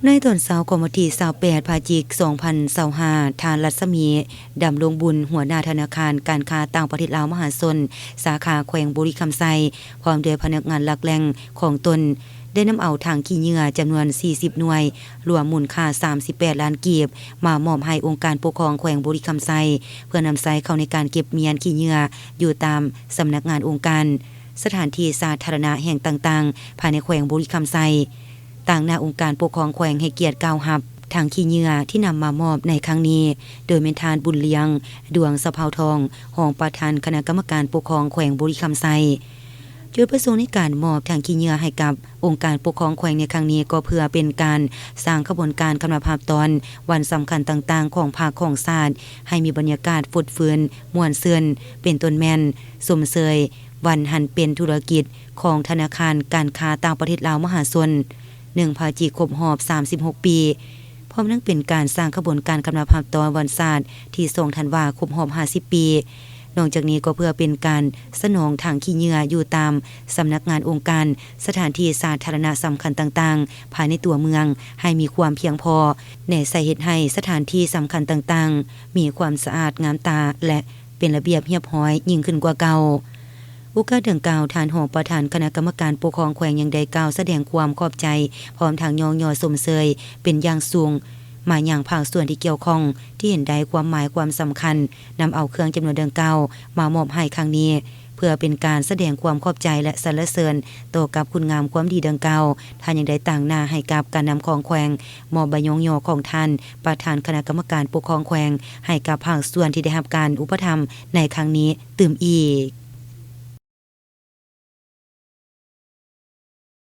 ในตอนเช้าของวันที่28พฤศจิกายน2025ทานรัศมีดำรงบุญหัวหน้าธนาคารการค้าต่างประเทศลาวมหาชนสาขาแขวงบุรีคำไซพร้อมด้วยพนักงานหลักแหล่งของตนได้นำเอาถังขี้เหงื่อจำนวน40หน่วยรวมมูลค่า38ล้านกีบมามอบให้องค์การปกครองแขวงบุรีคำไซเพื่อนำใช้เข้าในการเก็บเมียนขี้เหงื่ออยู่ตามสำนักงานองค์การสถานที่สาธารณะแห่งต่างๆภายในแขวงบุรีคำไซต่างหน้าองค์การปกครองแขวงให้เกียรติกล่าวรับทางขี้เหงื่อที่นำมามอบในครั้งนี้โดยเมนทานบุญเลียงดวงสะเภาทองรองประธานคณะกรรมการปกครองแขวงบุรีคำไซจุดประสงค์ในการมอบทางขี้เหงื่อให้กับองค์การปกครองแขวงในครั้งนี้ก็เพื่อเป็นการสร้างขบวนการกำลังภาพตอนวันสำคัญต่างๆของภาคของชาติให้มีบรรยากาศฟดฟื้นม่วนซื่นเป็นต้นแม่นสมเสยวันหันเป็นธุรกิจของธนาคารการค้าต่างประเทศลาวมหาชน1พฤศจิกายนครบรอบ36ปีพร้อมทั้งเป็นการสร้างขบวนการกำลังภาพตอนวันศาสตร์ที่2ธันวาคมครบรอบ50ปีนอกจากนี้ก็เพื่อเป็นการสนองทางขี้เหงื่ออยู่ตามสำนักงานองค์การสถานที่สาธารณะสำคัญต่างๆภายในตัวเมืองให้มีความเพียงพอในใส่เฮ็ดให้สถานที่สำคัญต่างๆมีความสะอาดงามตาและเป็นระเบียบเรียบร้อยยิ่งขึ้นกว่าเก่าโอกาสดังกล่าวทานรองประธานคณะกรรมการปกครองแขวงยังได้กล่าวแสดงความขอบใจพร้อมทางยองยอสมเสยเป็นอย่างสูงมาอย่างภาคส่วนที่เกี่ยวข้องที่เห็นได้ความหมายความสำคัญนำเอาเครื่องจำนวนดังกล่าวมามอบให้ครั้งนี้เพื่อเป็นการแสดงความขอบใจและสรรเสริญต่อกับคุณงามความดีดังกล่าวท่านยังได้ต่างหน้าให้กับการนำของแขวงมอบใบยองยอของท่านประธานคณะกรรมการปกครองแขวงให้กับภาคส่วนที่ได้รับการอุปถัมภ์ในครั้งนี้ตื่มอีก